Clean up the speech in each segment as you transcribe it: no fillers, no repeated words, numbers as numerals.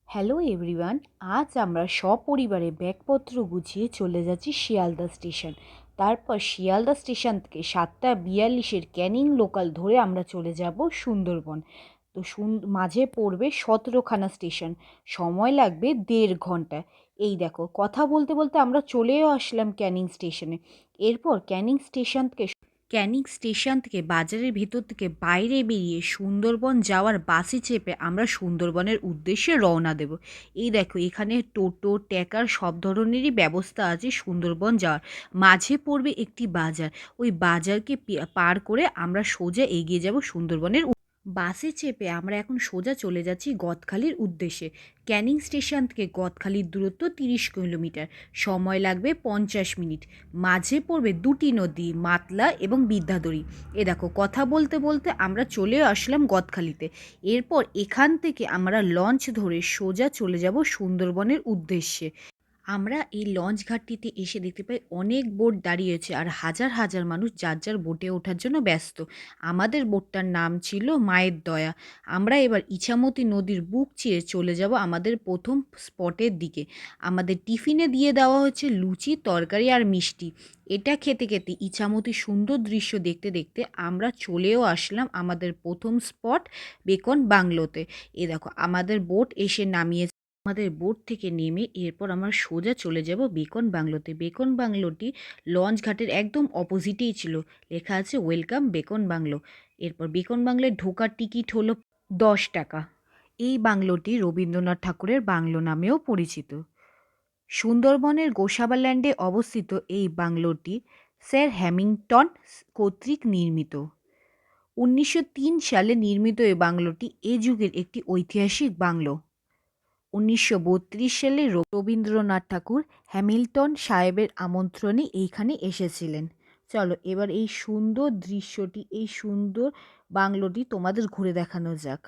Hello everyone, আজ আমরা সপরিবারে ব্যাগপত্র গুছিয়ে চলে যাচ্ছি শিয়ালদা স্টেশন। তারপর শিয়ালদা স্টেশন থেকে 7:42 ক্যানিং লোকাল ধরে আমরা চলে যাব সুন্দরবন। তো মাঝে পড়বে 17খানা স্টেশন, সময় লাগবে 1.5 ঘন্টা। এই দেখো, কথা বলতে বলতে আমরা চলেও আসলাম ক্যানিং স্টেশনে। এরপর ক্যানিং স্টেশন থেকে বাজারের ভেতর থেকে বাইরে বেরিয়ে সুন্দরবন যাওয়ার বাসে চেপে আমরা সুন্দরবনের উদ্দেশ্যে রওনা দেব। এই দেখো, এখানে টোটো ট্যাকার সব ধরনেরই ব্যবস্থা আছে সুন্দরবন যাওয়ার। মাঝে পড়বে একটি বাজার, ওই বাজারকে পার করে আমরা সোজা এগিয়ে যাব সুন্দরবনের বাসে চেপে আমরা এখন সোজা চলে যাচ্ছি গদখালির উদ্দেশ্যে। ক্যানিং স্টেশন থেকে গদখালির দূরত্ব 30 কিলোমিটার, সময় লাগবে 50 মিনিট। মাঝে পড়বে দুটি নদী, মাতলা এবং বিদ্যাধরী। এ দেখো, কথা বলতে বলতে আমরা চলে আসলাম গদখালিতে। এরপর এখান থেকে আমরা লঞ্চ ধরে সোজা চলে যাব সুন্দরবনের উদ্দেশ্যে। আমরা এই লঞ্চ ঘাটটিতে এসে দেখতে পাই অনেক বোট দাঁড়িয়েছে আর হাজার হাজার মানুষ যার যার বোটে ওঠার জন্য ব্যস্ত। আমাদের বোটটার নাম ছিল মায়ের দয়া। আমরা এবার ইছামতি নদীর বুক চিরে চলে যাব আমাদের প্রথম স্পটের দিকে। আমাদের টিফিনে দিয়ে দেওয়া হচ্ছে লুচি, তরকারি আর মিষ্টি। এটা খেতে খেতে ইছামতি সুন্দর দৃশ্য দেখতে দেখতে আমরা চলেও আসলাম আমাদের প্রথম স্পট বেকন বাংলোতে। এ দেখো, আমাদের বোট এসে নামিয়ে আমাদের বোট থেকে নেমে এরপর আমরা সোজা চলে যাব বেকন বাংলোতে। বেকন বাংলোটি লঞ্চ ঘাটের একদম অপোজিটেই ছিল, লেখা আছে ওয়েলকাম বেকন বাংলো। এরপর বেকন বাংলায় ঢোকার টিকিট হলো 10 টাকা। এই বাংলোটি রবীন্দ্রনাথ ঠাকুরের বাংলো নামেও পরিচিত। সুন্দরবনের গোসাবাল্যান্ডে অবস্থিত এই বাংলোটি স্যার হ্যামিল্টন কর্তৃক নির্মিত। 1903 সালে নির্মিত এই বাংলোটি এ যুগের একটি ঐতিহাসিক বাংলো। 1932 সালে রবীন্দ্রনাথ ঠাকুর হ্যামিল্টন সাহেবের আমন্ত্রণে এইখানে এসেছিলেন। চলো এবার এই সুন্দর দৃশ্যটি, এই সুন্দর বাংলোটি তোমাদের ঘুরে দেখানো যাক।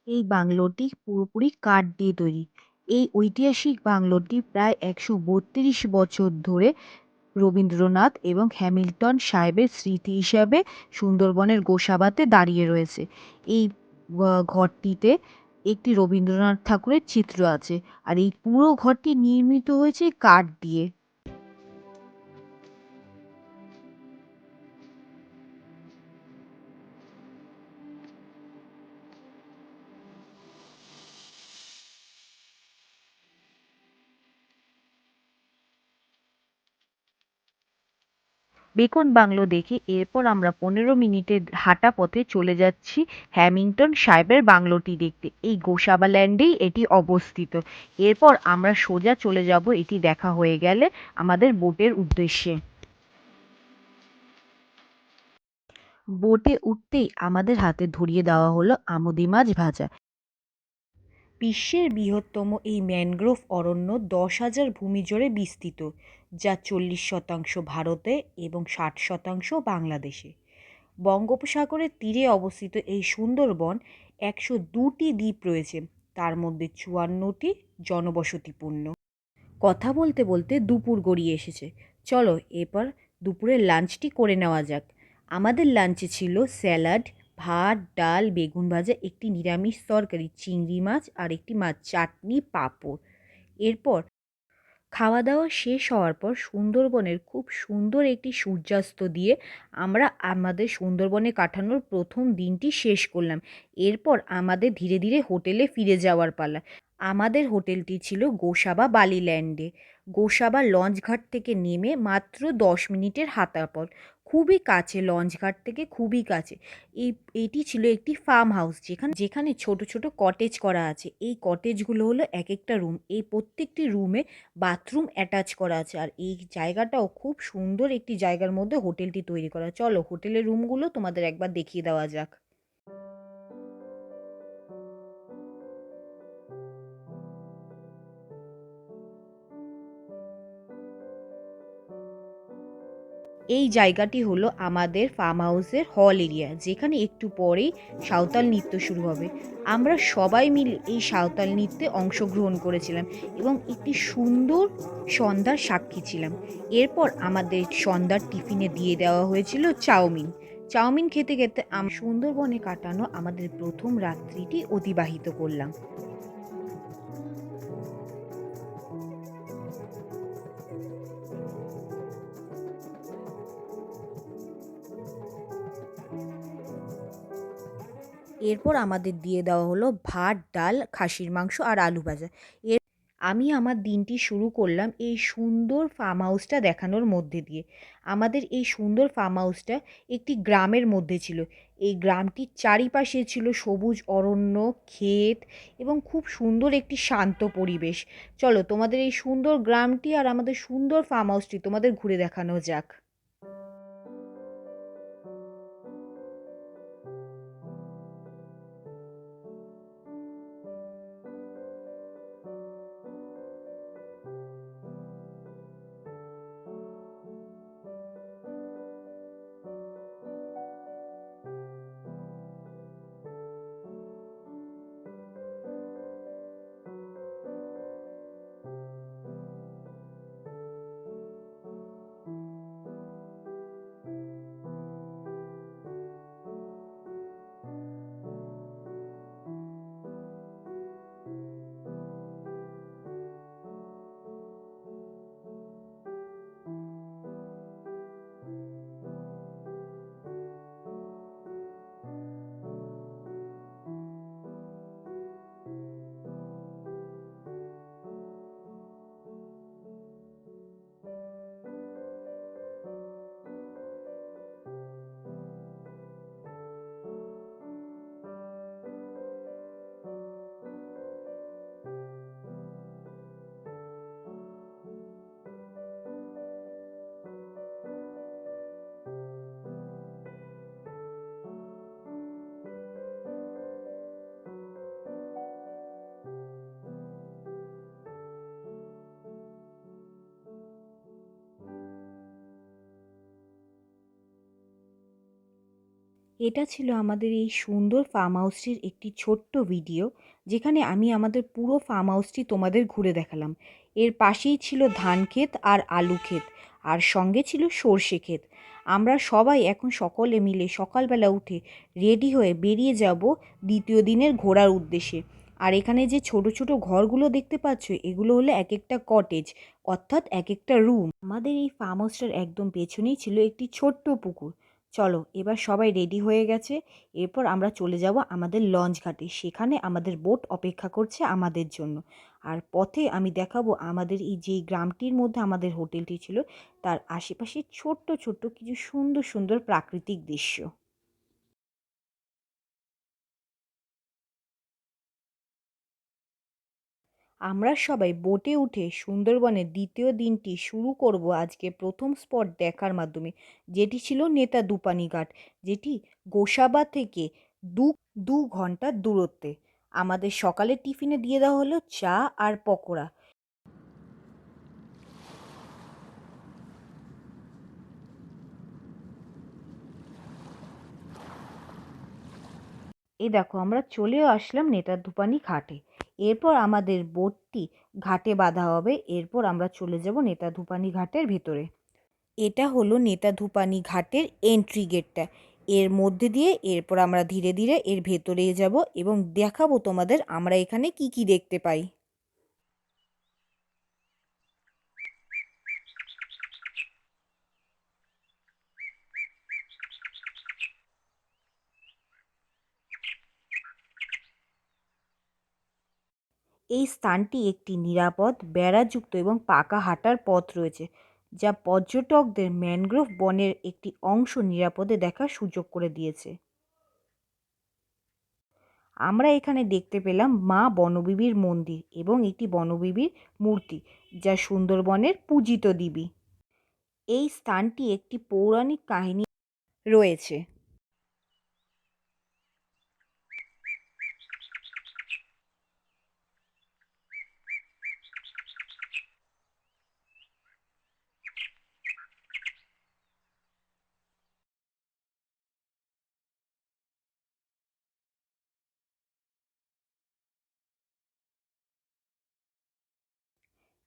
এই বাংলোটি পুরোপুরি কাঠ দিয়ে তৈরি। এই ঐতিহাসিক বাংলোটি প্রায় 132 বছর ধরে রবীন্দ্রনাথ এবং হ্যামিল্টন সাহেবের স্মৃতি হিসাবে সুন্দরবনের গোসাবাতে দাঁড়িয়ে রয়েছে। এই ঘরটিতে একটি রবীন্দ্রনাথ ঠাকুরের চিত্র আছে, আর এই পুরো ঘরটি নির্মিত হয়েছে কাঠ দিয়ে। বেকন বাংলো দেখে এরপর আমরা 15 মিনিটের হাঁটা পথে চলে যাচ্ছি হ্যামিল্টন সাহেবের বাংলোটি দেখতে। এই গোসাবাল্যান্ডেই এটি অবস্থিত। এরপর আমরা সোজা চলে যাব এটি দেখা হয়ে গেলে আমাদের বোটের উদ্দেশ্যে। বোটে উঠতেই আমাদের হাতে ধরিয়ে দেওয়া হলো আমুদি মাছ ভাজা। বিশ্বের বৃহত্তম এই ম্যানগ্রোভ অরণ্য 10,000 ভূমি জুড়ে বিস্তৃত, যা 40% ভারতে এবং 60% বাংলাদেশে। বঙ্গোপসাগরের তীরে অবস্থিত এই সুন্দরবন 102টি দ্বীপ রয়েছে, তার মধ্যে 54টি জনবসতিপূর্ণ। কথা বলতে বলতে দুপুর গড়িয়ে এসেছে। চলো এবার দুপুরের লাঞ্চটি করে নেওয়া যাক। আমাদের লাঞ্চে ছিল স্যালাড, ভাত, ডাল, বেগুন ভাজা, একটি নিরামিষ তরকারি, চিংড়ি মাছ আর একটি মাছ চাটনি, পাঁপড়। এরপর খাওয়া দাওয়া শেষ হওয়ার পর সুন্দরবনের খুব সুন্দর একটি সূর্যাস্ত দিয়ে আমরা আমাদের সুন্দরবনে কাটানোর প্রথম দিনটি শেষ করলাম। এরপর আমাদের ধীরে ধীরে হোটেলে ফিরে যাওয়ার পালা। আমাদের হোটেলটি ছিল গোসাবা বালিল্যান্ডে। গোসাবা লঞ্চঘাট থেকে নেমে মাত্র ১০ মিনিটের হাঁটা পথ। খুবই কাছে, লঞ্চঘাট থেকে খুবই কাছে। এই এটি ছিল একটি ফার্ম হাউস, যেখানে যেখানে ছোট ছোট কটেজ করা আছে। এই কটেজগুলো হলো এক একটা রুম। এই প্রত্যেকটি রুমে বাথরুম অ্যাটাচ করা আছে। আর এই জায়গাটাও খুব সুন্দর একটি জায়গার মধ্যে হোটেলটি তৈরি করা। চলো হোটেলের রুমগুলো তোমাদের একবার দেখিয়ে দেওয়া যাক। এই জায়গাটি হলো আমাদের ফার্ম হাউসের হল এরিয়া, যেখানে একটু পরেই সাঁওতাল নৃত্য শুরু হবে। আমরা সবাই মিলে এই সাঁওতাল নৃত্যে অংশগ্রহণ করেছিলাম এবং একটি সুন্দর সন্ধ্যার সাক্ষী ছিলাম। এরপর আমাদের সন্ধ্যার টিফিনে দিয়ে দেওয়া হয়েছিল চাউমিন। চাউমিন খেতে খেতে সুন্দরবনে কাটানো আমাদের প্রথম রাত্রিটি অতিবাহিত করলাম। এরপর আমাদের দিয়ে দেওয়া হলো ভাত, ডাল, খাসির মাংস আর আলু ভাজা। আমি আমার দিনটি শুরু করলাম এই সুন্দর ফার্ম হাউসটা দেখানোর মধ্যে দিয়ে। আমাদের এই সুন্দর ফার্ম হাউসটা একটি গ্রামের মধ্যে ছিল। এই গ্রামটির চারিপাশে ছিল সবুজ অরণ্য, ক্ষেত এবং খুব সুন্দর একটি শান্ত পরিবেশ। চলো তোমাদের এই সুন্দর গ্রামটি আর আমাদের সুন্দর ফার্ম হাউসটি তোমাদের ঘুরে দেখানো যাক। এটা ছিল আমাদের এই সুন্দর ফার্ম হাউসটির একটি ছোট্ট ভিডিও, যেখানে আমি আমাদের পুরো ফার্ম হাউসটি তোমাদের ঘুরে দেখালাম। এর পাশেই ছিল ধান ক্ষেত আর আলু ক্ষেত, আর সঙ্গে ছিল সর্ষে ক্ষেত। আমরা সবাই এখন সকলে মিলে সকালবেলা উঠে রেডি হয়ে বেরিয়ে যাব দ্বিতীয় দিনের ঘোরার উদ্দেশ্যে। আর এখানে যে ছোট ছোট ঘরগুলো দেখতে পাচ্ছ, এগুলো হলো এক একটা কটেজ, অর্থাৎ এক একটা রুম। আমাদের এই ফার্ম হাউসটার একদম পেছনেই ছিল একটি ছোট্ট পুকুর। চলো এবার সবাই রেডি হয়ে গেছে। এরপর আমরা চলে যাব আমাদের লঞ্চ ঘাটে। সেখানে আমাদের বোট অপেক্ষা করছে আমাদের জন্য। আর পথে আমি দেখাবো আমাদের এই যেই গ্রামটির মধ্যে আমাদের হোটেলটি ছিল, তার আশেপাশে ছোট্ট ছোট্ট কিছু সুন্দর সুন্দর প্রাকৃতিক দৃশ্য। আমরা সবাই বোটে উঠে সুন্দরবনের দ্বিতীয় দিনটি শুরু করব আজকে প্রথম স্পট দেখার মাধ্যমে, যেটি ছিল নেতা দুপানি ঘাট, যেটি গোসাবা থেকে দু দু ঘন্টার দূরত্বে। আমাদের সকালের টিফিনে দিয়ে দেওয়া হলো চা আর পকোড়া। এই দেখো আমরা চলেও আসলাম নেতারদুপানি ঘাটে। এরপর আমাদের বোটটি ঘাটে বাঁধা হবে। এরপর আমরা চলে যাব নেতারদুপানি ঘাটের ভেতরে। এটা হলো নেতাধুপানি ঘাটের এন্ট্রি গেটটা। এর মধ্যে দিয়ে এরপর আমরা ধীরে ধীরে এর ভেতরে যাব এবং দেখাবো তোমাদের আমরা এখানে কি কি দেখতে পাই। এই স্থানটি একটি নিরাপদ, বেড়াযুক্ত এবং পাকা হাঁটার পথ রয়েছে, যা পর্যটকদের ম্যানগ্রোভ বনের একটি অংশ নিরাপদে দেখার সুযোগ করে দিয়েছে। আমরা এখানে দেখতে পেলাম মা বনবিবির মন্দির এবং একটি বনবিবির মূর্তি, যা সুন্দরবনের পূজিত দেবী। এই স্থানটি একটি পৌরাণিক কাহিনী রয়েছে।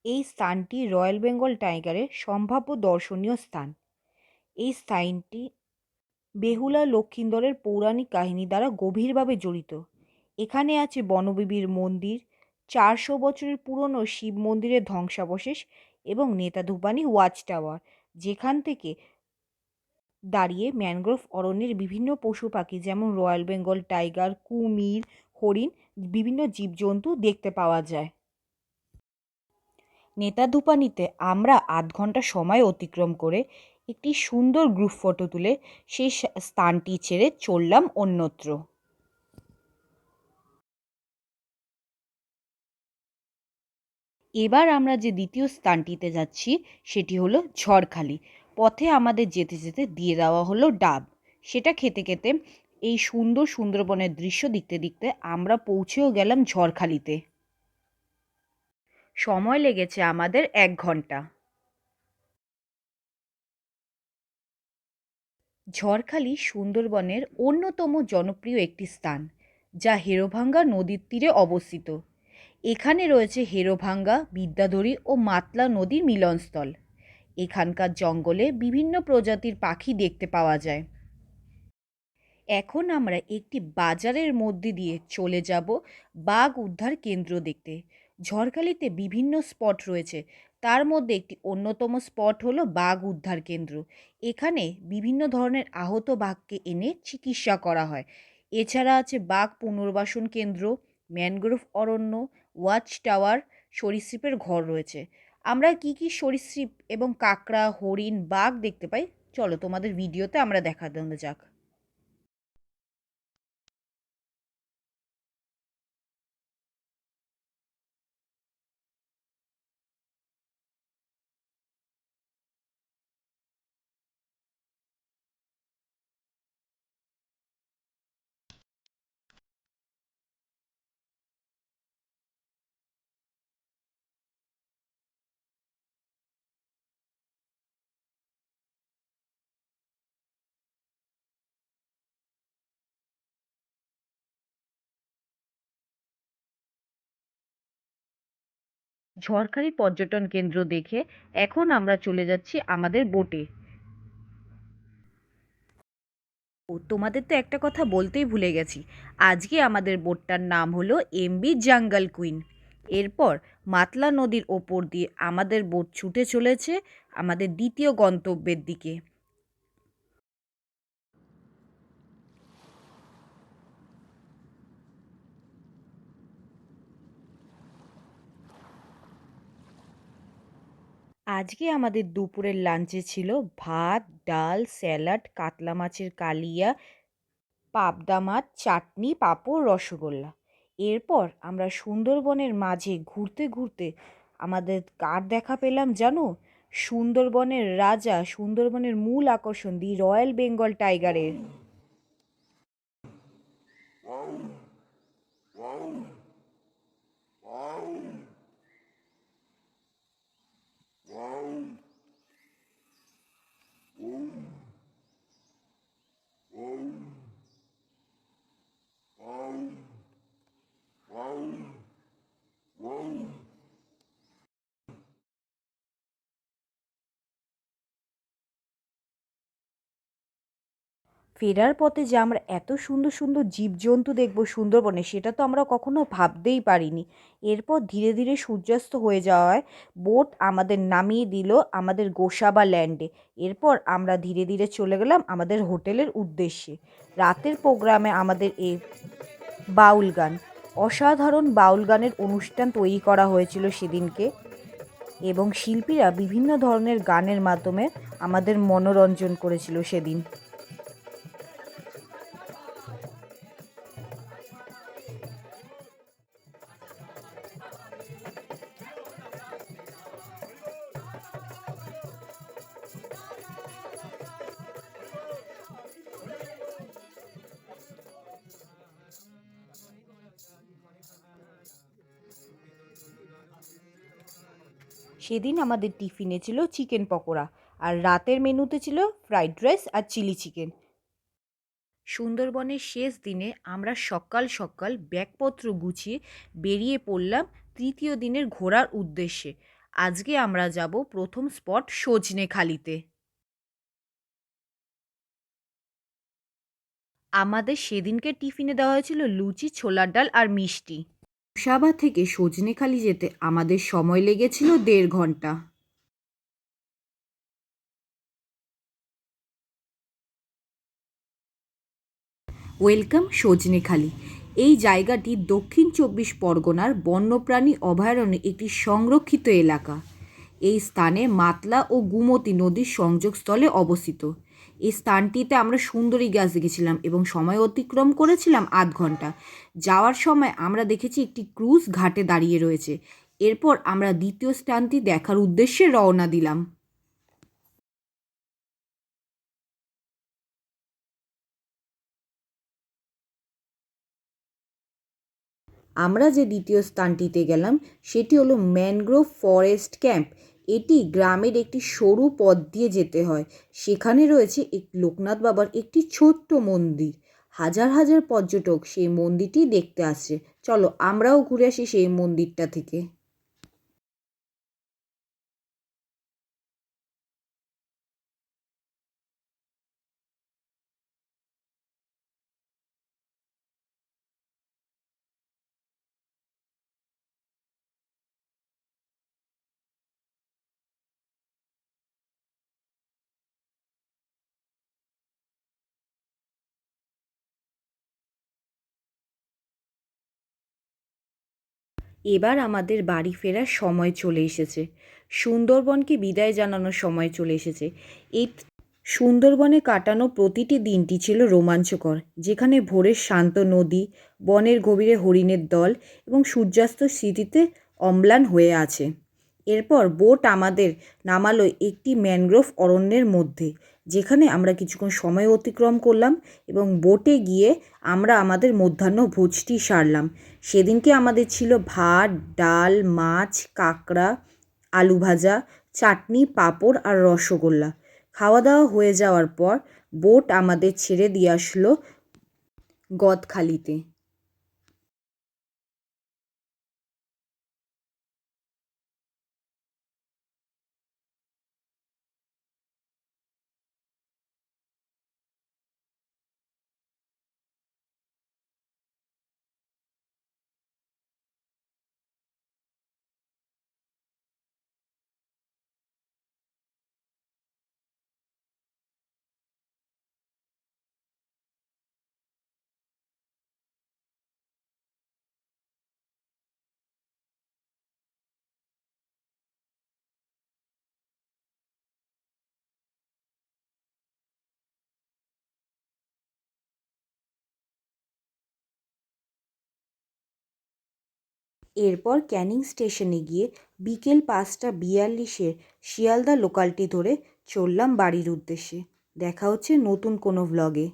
এই স্থানটি রয়্যাল বেঙ্গল টাইগারের সম্ভাব্য দর্শনীয় স্থান। এই স্থানটি বেহুলা লক্ষীন্দরের পৌরাণিক কাহিনী দ্বারা গভীরভাবে জড়িত। এখানে আছে বনবিবির মন্দির, ৪০০ বছরের পুরনো শিব মন্দিরের ধ্বংসাবশেষ এবং নেতাধুপানি ওয়াচ টাওয়ার, যেখান থেকে দাঁড়িয়ে ম্যানগ্রোভ অরণ্যের বিভিন্ন পশু পাখি যেমন রয়্যাল বেঙ্গল টাইগার, কুমির, হরিণ, বিভিন্ন জীবজন্তু দেখতে পাওয়া যায়। নেতাধুপানিতে আমরা ৮ ঘন্টা সময় অতিক্রম করে একটি সুন্দর গ্রুপ ফটো তুলে সেই স্থানটি ছেড়ে চললাম অন্যত্র। এবার আমরা যে দ্বিতীয় স্থানটিতে যাচ্ছি সেটি হলো ঝড়খালি। পথে আমাদের যেতে যেতে দিয়ে দেওয়া হলো ডাব। সেটা খেতে খেতে এই সুন্দর সুন্দরবনের দৃশ্য দেখতে দেখতে আমরা পৌঁছেও গেলাম ঝড়খালিতে। সময় লেগেছে আমাদের ১ ঘন্টা। ঝড়খালি সুন্দরবনের অন্যতম জনপ্রিয় একটি স্থান, যা হেরোভাঙ্গা নদীর তীরে অবস্থিত। এখানে রয়েছে হেরোভাঙ্গা, বিদ্যাধরী ও মাতলা নদীর মিলনস্থল। এখানকার জঙ্গলে বিভিন্ন প্রজাতির পাখি দেখতে পাওয়া যায়। এখন আমরা একটি বাজারের মধ্যে দিয়ে চলে যাব বাঘ উদ্ধার কেন্দ্র দেখতে। ঝড়খালিতে বিভিন্ন স্পট রয়েছে, তার মধ্যে একটি অন্যতম স্পট হলো বাঘ উদ্ধার কেন্দ্র। এখানে বিভিন্ন ধরনের আহত বাঘকে এনে চিকিৎসা করা হয়। এছাড়া আছে বাঘ পুনর্বাসন কেন্দ্র, ম্যানগ্রোভ অরণ্য, ওয়াচ টাওয়ার, সরীসৃপের ঘর রয়েছে। আমরা কি কি সরীসৃপ এবং কাঁকড়া, হরিণ, বাঘ দেখতে পাই, চলো তোমাদের ভিডিওতে আমরা দেখানো যাক। ঝড়খালি পর্যটন কেন্দ্র দেখে এখন আমরা চলে যাচ্ছি আমাদের বোটে। ও তোমাদের তো একটা কথা বলতেই ভুলে গেছি, আজকে আমাদের বোটটার নাম হলো এমবি জাঙ্গল কুইন। এরপর মাতলা নদীর ওপর দিয়ে আমাদের বোট ছুটে চলেছে আমাদের দ্বিতীয় গন্তব্যের দিকে। আজকে আমাদের দুপুরের লাঞ্চে ছিল ভাত, ডাল, স্যালাড, কাতলা মাছের কালিয়া, পাবদা মাছ, চাটনি, পাঁপড়, রসগোল্লা। এরপর আমরা সুন্দরবনের মাঝে ঘুরতে ঘুরতে আমাদের কার দেখা পেলাম জানো? সুন্দরবনের রাজা, সুন্দরবনের মূল আকর্ষণ দি রয়্যাল বেঙ্গল টাইগারের। ফেরার পথে যে আমরা এত সুন্দর সুন্দর জীবজন্তু দেখব সুন্দরবনে, সেটা তো আমরা কখনো ভাবতেই পারিনি। এরপর ধীরে ধীরে সূর্যাস্ত হয়ে যাওয়ায় বোট আমাদের নামিয়ে দিল আমাদের গোসাবা ল্যান্ডে। এরপর আমরা ধীরে ধীরে চলে গেলাম আমাদের হোটেলের উদ্দেশ্যে। রাতের প্রোগ্রামে আমাদের এই বাউল গান। অসাধারণ বাউল গানের অনুষ্ঠান তৈরি করা হয়েছিল সেদিনকে, এবং শিল্পীরা বিভিন্ন ধরনের গানের মাধ্যমে আমাদের মনোরঞ্জন করেছিল সেদিন। সেদিন আমাদের টিফিনে ছিল চিকেন পকোড়া, আর রাতের মেনুতে ছিল ফ্রাইড রাইস আর চিলি চিকেন। সুন্দরবনের শেষ দিনে আমরা সকাল সকাল ব্যাগপত্র গুছিয়ে বেরিয়ে পড়লাম তৃতীয় দিনের ঘোরার উদ্দেশ্যে। আজকে আমরা যাব প্রথম স্পট সজনেখালিতে। আমাদের সেদিনকে টিফিনে দেওয়া হয়েছিল লুচি, ছোলার ডাল আর মিষ্টি। গোসাবা থেকে সজনেখালি যেতে আমাদের সময় লেগেছিল 1.5 ঘন্টা। ওয়েলকাম সজনেখালি। এই জায়গাটি দক্ষিণ 24 পরগনার বন্যপ্রাণী অভয়ারণ্যে একটি সংরক্ষিত এলাকা। এই স্থানে মাতলা ও গুমতি নদীর সংযোগস্থলে অবস্থিত। এই স্থানটিতে আমরা সুন্দরী গাছ দেখেছিলাম এবং সময় অতিক্রম করেছিলাম 0.5 ঘন্টা। যাওয়ার সময় আমরা দেখেছি একটি ক্রুজ ঘাটে দাঁড়িয়ে রয়েছে। এরপর আমরা দ্বিতীয় স্থানটি দেখার উদ্দেশ্যে রওনা দিলাম। আমরা যে দ্বিতীয় স্থানটিতে গেলাম সেটি হলো ম্যানগ্রোভ ফরেস্ট ক্যাম্প। এটি গ্রামের একটি সরু পথ দিয়ে যেতে হয়। সেখানে রয়েছে লোকনাথ বাবার একটি ছোট্ট মন্দির। হাজার হাজার পর্যটক সেই মন্দিরটি দেখতে আসছে। চলো আমরাও ঘুরে আসি সেই মন্দিরটা থেকে। এবার আমাদের বাড়ি ফেরার সময় চলে এসেছে। সুন্দরবনকে বিদায় জানানোর সময় চলে এসেছে। এই সুন্দরবনে কাটানো প্রতিটি দিনটি ছিল রোমাঞ্চকর, যেখানে ভোরের শান্ত নদী, বনের গভীরে হরিণের দল এবং সূর্যাস্তর স্মৃতিতে অম্লান হয়ে আছে। এরপর বোট আমাদের নামালো একটি ম্যানগ্রোভ অরণ্যের মধ্যে, যেখানে আমরা কিছুক্ষণ সময় অতিক্রম করলাম এবং বোটে গিয়ে আমরা আমাদের মধ্যাহ্ন ভোজটি সারলাম। সেদিনকে আমাদের ছিল ভাত, ডাল, মাছ, কাঁকড়া, আলু ভাজা, চাটনি, পাঁপড় আর রসগোল্লা। খাওয়া দাওয়া হয়ে যাওয়ার পর বোট আমাদের ছেড়ে দিয়ে আসলো গদখালিতে। এরপর ক্যানিং স্টেশনে গিয়ে বিকেল 5টা 42-এ শিয়ালদা লোকালটি ধরে চললাম বাড়ির উদ্দেশ্যে। দেখা হচ্ছে নতুন কোনো ভ্লগে।